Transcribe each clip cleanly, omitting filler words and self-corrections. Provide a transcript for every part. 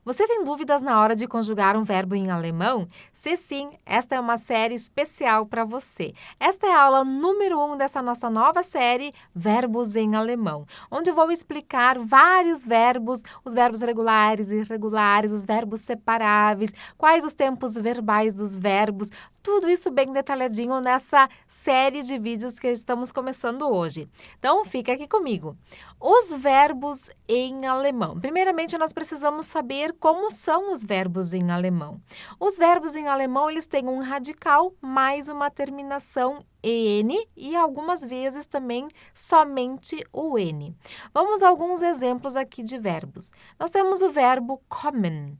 Você tem dúvidas na hora de conjugar um verbo em alemão? Se sim, esta é uma série especial para você. Esta é a aula número 1 dessa nossa nova série, Verbos em Alemão, onde eu vou explicar vários verbos, os verbos regulares e irregulares, os verbos separáveis, quais os tempos verbais dos verbos, tudo isso bem detalhadinho nessa série de vídeos que estamos começando hoje. Então, fica aqui comigo. Os verbos em alemão. Primeiramente, nós precisamos saber como são os verbos em alemão. Os verbos em alemão, eles têm um radical mais uma terminação EN e algumas vezes também somente o N. Vamos a alguns exemplos aqui de verbos. Nós temos o verbo kommen.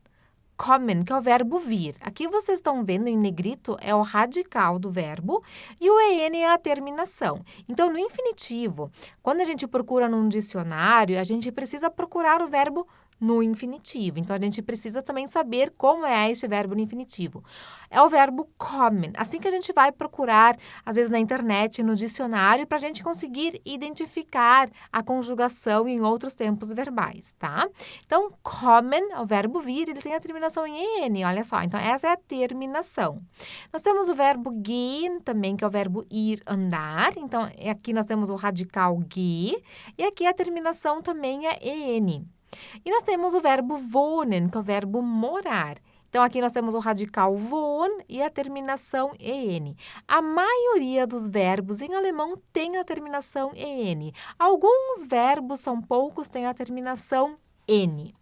Kommen, que é o verbo vir. Aqui vocês estão vendo em negrito é o radical do verbo e o EN é a terminação. Então, no infinitivo, quando a gente procura num dicionário, a gente precisa procurar o verbo no infinitivo. Então, a gente precisa também saber como é este verbo no infinitivo. É o verbo kommen. Assim que a gente vai procurar, às vezes na internet, no dicionário, para a gente conseguir identificar a conjugação em outros tempos verbais, tá? Então, kommen é o verbo vir, ele tem a terminação em EN, olha só. Então, essa é a terminação. Nós temos o verbo gehen também, que é o verbo ir, andar. Então, aqui nós temos o radical ge, e aqui a terminação também é EN. E nós temos o verbo wohnen, que é o verbo morar. Então, aqui nós temos o radical wohn e a terminação EN. A maioria dos verbos em alemão tem a terminação EN. Alguns verbos, são poucos, têm a terminação N.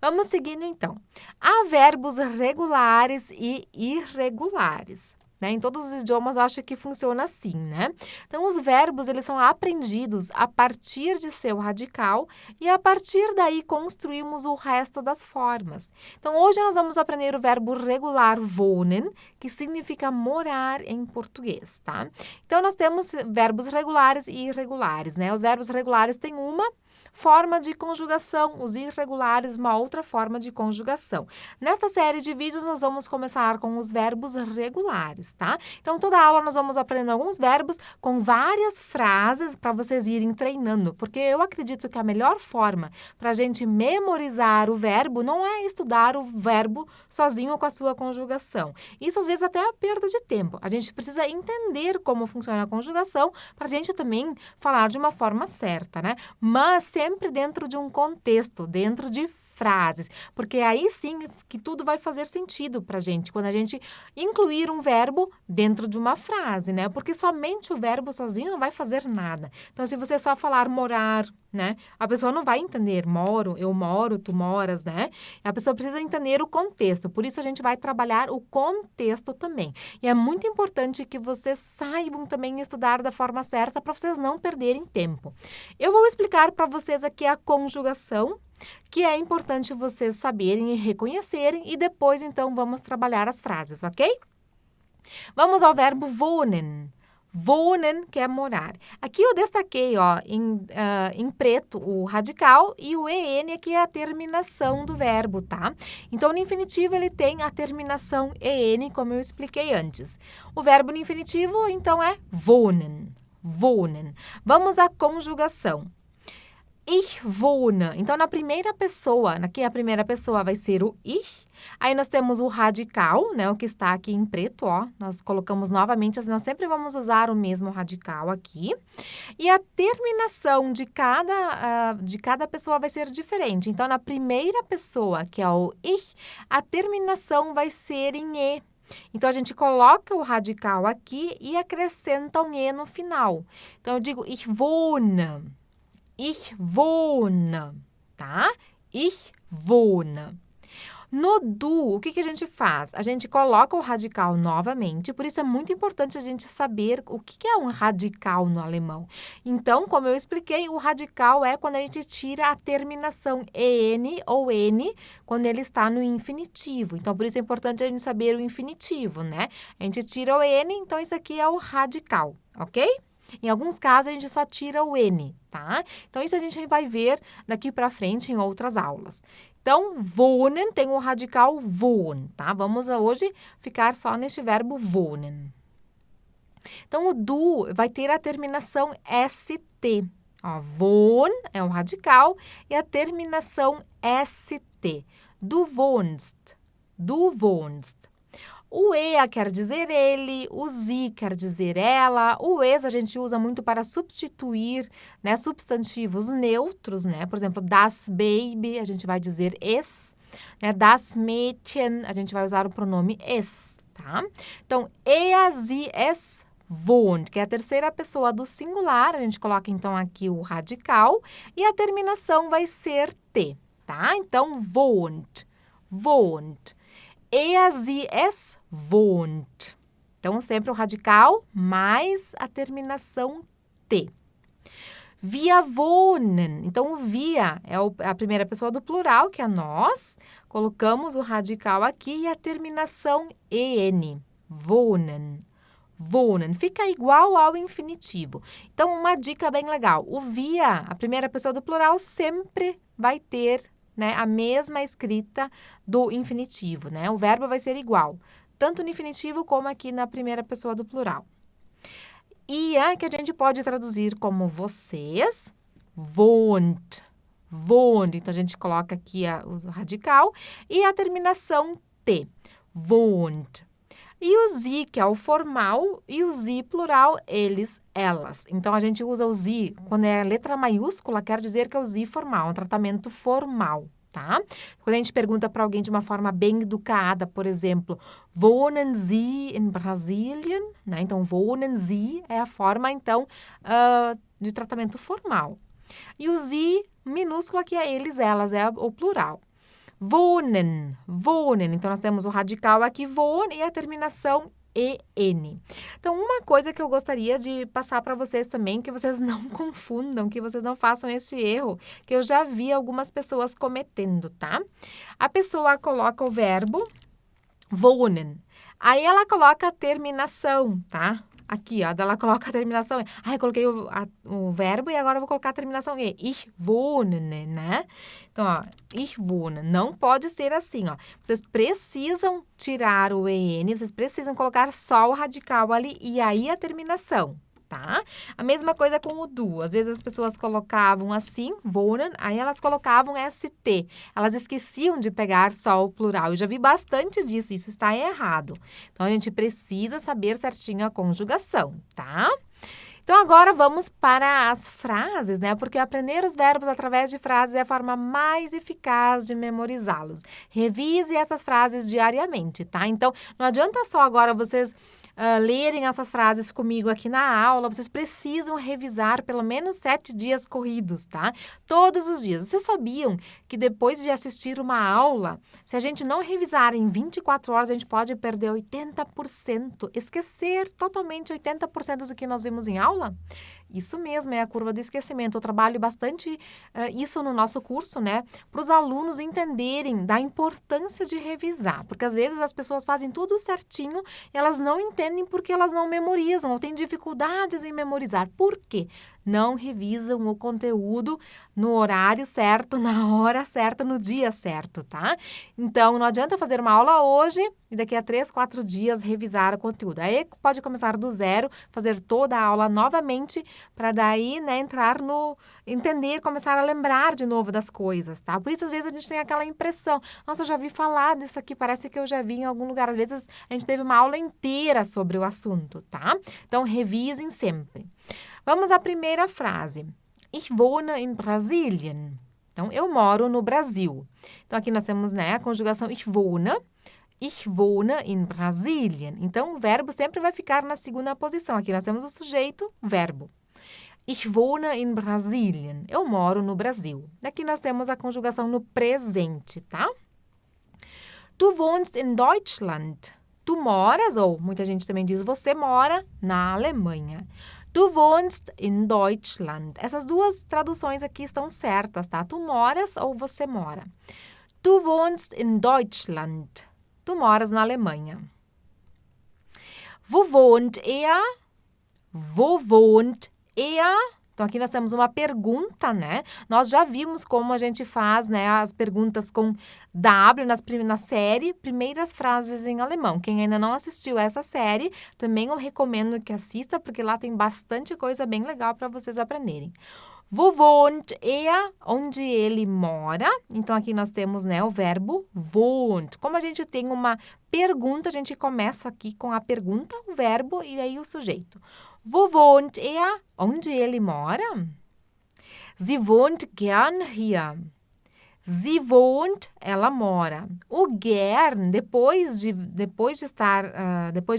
Vamos seguindo, então. Há verbos regulares e irregulares. Em todos os idiomas, eu acho que funciona assim, né? Então, os verbos, eles são aprendidos a partir de seu radical e a partir daí construímos o resto das formas. Então, hoje nós vamos aprender o verbo regular wohnen, que significa morar em português, tá? Então, nós temos verbos regulares e irregulares, né? Os verbos regulares têm uma forma de conjugação, os irregulares, uma outra forma de conjugação. Nesta série de vídeos, nós vamos começar com os verbos regulares, tá? Então, toda aula nós vamos aprendendo alguns verbos com várias frases para vocês irem treinando, porque eu acredito que a melhor forma para a gente memorizar o verbo não é estudar o verbo sozinho com a sua conjugação. Isso, às vezes, até é a perda de tempo. A gente precisa entender como funciona a conjugação para a gente também falar de uma forma certa, né? Mas sempre dentro de um contexto, dentro de frases, porque aí sim que tudo vai fazer sentido para a gente, quando a gente incluir um verbo dentro de uma frase, né? Porque somente o verbo sozinho não vai fazer nada. Então, se você só falar morar, né? A pessoa não vai entender moro, eu moro, tu moras, né? A pessoa precisa entender o contexto, por isso a gente vai trabalhar o contexto também. E é muito importante que vocês saibam também estudar da forma certa para vocês não perderem tempo. Eu vou explicar para vocês aqui a conjugação, que é importante vocês saberem e reconhecerem, e depois, então, vamos trabalhar as frases, ok? Vamos ao verbo wohnen. Wohnen, que é morar. Aqui eu destaquei, ó, em preto, o radical e o EN, que é a terminação do verbo, tá? Então, no infinitivo, ele tem a terminação EN, como eu expliquei antes. O verbo no infinitivo, então, é wohnen. Wohnen. Vamos à conjugação. Ich wohne. Então, na primeira pessoa, aqui a primeira pessoa vai ser o ich. Aí nós temos o radical, né, o que está aqui em preto, ó. Nós colocamos novamente, nós sempre vamos usar o mesmo radical aqui. E a terminação de cada pessoa vai ser diferente. Então, na primeira pessoa, que é o ich, a terminação vai ser em e. Então, a gente coloca o radical aqui e acrescenta um e no final. Então, eu digo ich wohne. Ich wohne, tá? Ich wohne. No du, o que a gente faz? A gente coloca o radical novamente, por isso é muito importante a gente saber o que é um radical no alemão. Então, como eu expliquei, o radical é quando a gente tira a terminação EN ou N, quando ele está no infinitivo. Então, por isso é importante a gente saber o infinitivo, né? A gente tira o EN, então isso aqui é o radical, ok? Em alguns casos, a gente só tira o N, tá? Então, isso a gente vai ver daqui para frente em outras aulas. Então, wohnen tem o radical wohn, tá? Vamos hoje ficar só neste verbo wohnen. Então, o du vai ter a terminação ST. Ó, wohn é o radical e a terminação ST. Du wohnst. Du wohnst. O EA quer dizer ele, o Sie quer dizer ela, o ES a gente usa muito para substituir, né, substantivos neutros, né? Por exemplo, das Baby, a gente vai dizer es, né? Das Mädchen, a gente vai usar o pronome es, tá? Então, er, sie, es wohnt, que é a terceira pessoa do singular, a gente coloca então aqui o radical e a terminação vai ser T, tá? Então, wohnt, wohnt. Er, sie, es wohnt. Então, sempre o radical mais a terminação T. Wir wohnen. Então, o wir é a primeira pessoa do plural, que é nós. Colocamos o radical aqui e a terminação en. Wohnen. Wohnen. Fica igual ao infinitivo. Então, uma dica bem legal. O wir, a primeira pessoa do plural, sempre vai ter, né, a mesma escrita do infinitivo, né? O verbo vai ser igual, tanto no infinitivo como aqui na primeira pessoa do plural. Ihr, que a gente pode traduzir como vocês, wohnt, wohnt. Então, a gente coloca aqui o radical e a terminação T, wohnt. E o sie, que é o formal, e o sie plural, eles, elas. Então, a gente usa o sie, quando é letra maiúscula, quer dizer que é o sie formal, um tratamento formal, tá? Quando a gente pergunta para alguém de uma forma bem educada, por exemplo, wohnen Sie in Brasilien? Né? Então, wohnen Sie é a forma, então, de tratamento formal. E o sie minúsculo, que é eles, elas, é o plural. Wohnen, wohnen. Então, nós temos o radical aqui, wohnen, e a terminação en. Então, uma coisa que eu gostaria de passar para vocês também, que vocês não confundam, que vocês não façam este erro, que eu já vi algumas pessoas cometendo, tá? A pessoa coloca o verbo wohnen, aí ela coloca a terminação, tá? Aqui, ó, ela coloca a terminação E. Eu coloquei o verbo e agora eu vou colocar a terminação E. Ich wohne, né? Então, ó, ich wohne. Não pode ser assim, ó. Vocês precisam tirar o EN, vocês precisam colocar só o radical ali e aí a terminação, tá? A mesma coisa com o du. Às vezes as pessoas colocavam assim, wohnen, aí elas colocavam ST. Elas esqueciam de pegar só o plural. Eu já vi bastante disso, isso está errado. Então, a gente precisa saber certinho a conjugação, tá? Então, agora vamos para as frases, né? Porque aprender os verbos através de frases é a forma mais eficaz de memorizá-los. Revise essas frases diariamente, tá? Então, não adianta só agora vocês lerem essas frases comigo aqui na aula, vocês precisam revisar pelo menos 7 dias corridos, tá? Todos os dias. Vocês sabiam que depois de assistir uma aula, se a gente não revisar em 24 horas, a gente pode perder 80%, esquecer totalmente 80% do que nós vimos em aula? Isso mesmo, é a curva do esquecimento. Eu trabalho bastante isso no nosso curso, né? Para os alunos entenderem da importância de revisar. Porque às vezes as pessoas fazem tudo certinho e elas não entendem porque elas não memorizam ou têm dificuldades em memorizar. Por quê? Não revisam o conteúdo no horário certo, na hora certa, no dia certo, tá? Então, não adianta fazer uma aula hoje e daqui a 3, 4 dias revisar o conteúdo. Aí pode começar do zero, fazer toda a aula novamente para daí, né, entender, começar a lembrar de novo das coisas, tá? Por isso, às vezes, a gente tem aquela impressão, nossa, eu já vi falar disso aqui, parece que eu já vi em algum lugar. Às vezes, a gente teve uma aula inteira sobre o assunto, tá? Então, revisem sempre. Vamos à primeira frase. Ich wohne in Brasilien. Então, eu moro no Brasil. Então, aqui nós temos, né, a conjugação ich wohne in Brasilien. Então, o verbo sempre vai ficar na segunda posição. Aqui nós temos o sujeito, verbo. Ich wohne in Brasilien. Eu moro no Brasil. Aqui nós temos a conjugação no presente, tá? Du wohnst in Deutschland. Tu moras, ou muita gente também diz, você mora na Alemanha. Du wohnst in Deutschland. Essas duas traduções aqui estão certas, tá? Tu moras ou você mora. Du wohnst in Deutschland. Tu moras na Alemanha. Wo wohnt er? Wo wohnt er? Então, aqui nós temos uma pergunta, né? Nós já vimos como a gente faz, né, as perguntas com W na série Primeiras Frases em Alemão. Quem ainda não assistiu essa série, também eu recomendo que assista, porque lá tem bastante coisa bem legal para vocês aprenderem. Wo wohnt er? Onde ele mora? Então, aqui nós temos, né, o verbo wohnt. Como a gente tem uma pergunta, a gente começa aqui com a pergunta, o verbo e aí o sujeito. Wo wohnt er? Onde ele mora? Sie wohnt gern hier. Sie wohnt, ela mora. O gern, depois de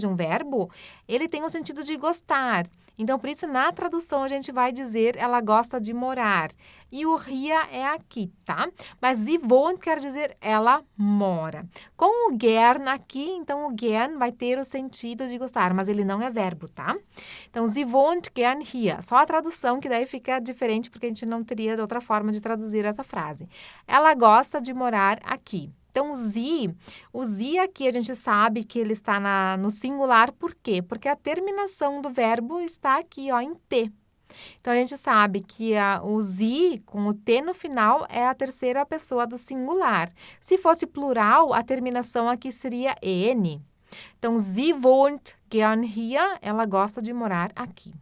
um verbo, ele tem o sentido de gostar. Então, por isso, na tradução, a gente vai dizer ela gosta de morar. E o hier é aqui, tá? Mas sie wohnt quer dizer ela mora. Com o gern aqui, então, o gern vai ter o sentido de gostar, mas ele não é verbo, tá? Então, sie wohnt gern hier. Só a tradução que daí fica diferente, porque a gente não teria outra forma de traduzir essa frase. Ela gosta de morar aqui. Então, o sie aqui a gente sabe que ele está no singular, por quê? Porque a terminação do verbo está aqui, ó, em T. Então, a gente sabe que o sie, com o T no final, é a terceira pessoa do singular. Se fosse plural, a terminação aqui seria en. Então, sie wohnt gern hier, ela gosta de morar aqui.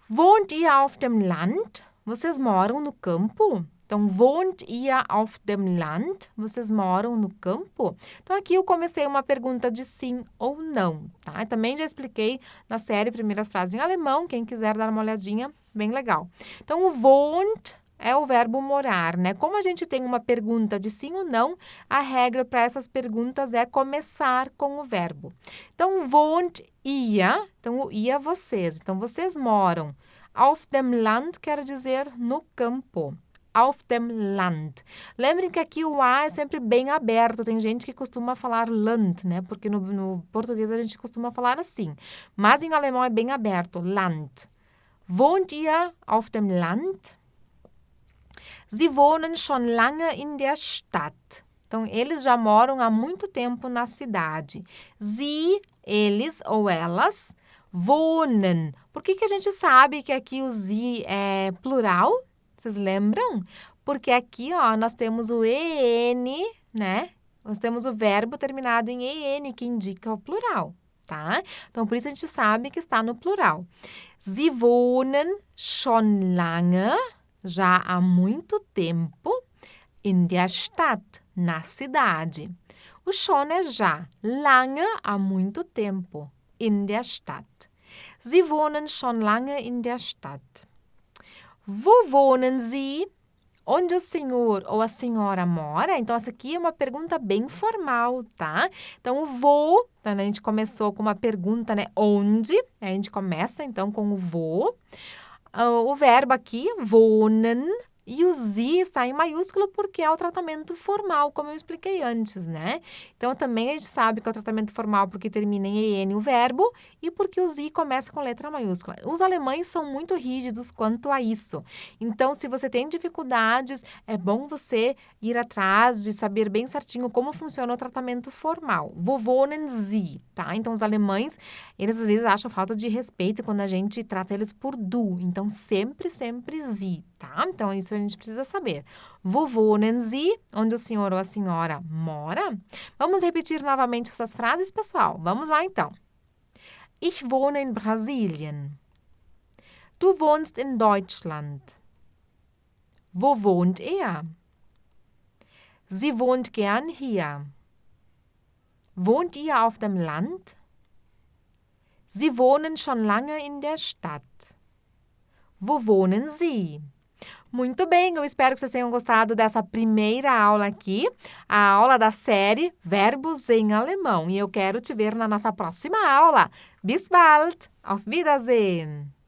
Wohnt ihr auf dem Land? Vocês moram no campo? Então, wohnt ihr auf dem Land? Vocês moram no campo? Então, aqui eu comecei uma pergunta de sim ou não, tá? Eu também já expliquei na série Primeiras Frases em Alemão, quem quiser dar uma olhadinha, bem legal. Então, o wohnt é o verbo morar, né? Como a gente tem uma pergunta de sim ou não, a regra para essas perguntas é começar com o verbo. Então, wohnt ihr, então o ihr vocês. Então, vocês moram. Auf dem Land quer dizer no campo. Auf dem Land. Lembrem que aqui o A é sempre bem aberto. Tem gente que costuma falar Land, né? Porque no português a gente costuma falar assim. Mas em alemão é bem aberto. Land. Wohnt ihr auf dem Land? Sie wohnen schon lange in der Stadt. Então, eles já moram há muito tempo na cidade. Sie, eles ou elas, wohnen. Por que a gente sabe que aqui o sie é plural? Vocês lembram? Porque aqui, ó, nós temos o en, né? Nós temos o verbo terminado em en, que indica o plural, tá? Então, por isso a gente sabe que está no plural. Sie wohnen schon lange, já há muito tempo, in der Stadt, na cidade. O schon é já, lange, há muito tempo, in der Stadt. Sie wohnen schon lange in der Stadt. Wo wohnen Sie? Onde o senhor ou a senhora mora? Então, essa aqui é uma pergunta bem formal, tá? Então, o wo, então, a gente começou com uma pergunta, né? Onde? A gente começa, então, com o wo. O verbo aqui, wohnen, e o sie está em maiúsculo porque é o tratamento formal, como eu expliquei antes, né? Então, também a gente sabe que é o tratamento formal porque termina em en o verbo e porque o sie começa com letra maiúscula. Os alemães são muito rígidos quanto a isso. Então, se você tem dificuldades, é bom você ir atrás de saber bem certinho como funciona o tratamento formal. Wo wohnen Sie, tá? Então, os alemães, eles às vezes acham falta de respeito quando a gente trata eles por du. Então, sempre Sie, tá? Então, isso a gente precisa saber. Wo wohnen Sie? Onde o senhor ou a senhora mora? Vamos repetir novamente essas frases, pessoal? Vamos lá, então. Ich wohne in Brasilien. Du wohnst in Deutschland. Wo wohnt er? Sie wohnt gern hier. Wohnt ihr auf dem Land? Sie wohnen schon lange in der Stadt. Wo wohnen Sie? Muito bem, eu espero que vocês tenham gostado dessa primeira aula aqui, a aula da série Verbos em Alemão. E eu quero te ver na nossa próxima aula. Bis bald! Auf Wiedersehen!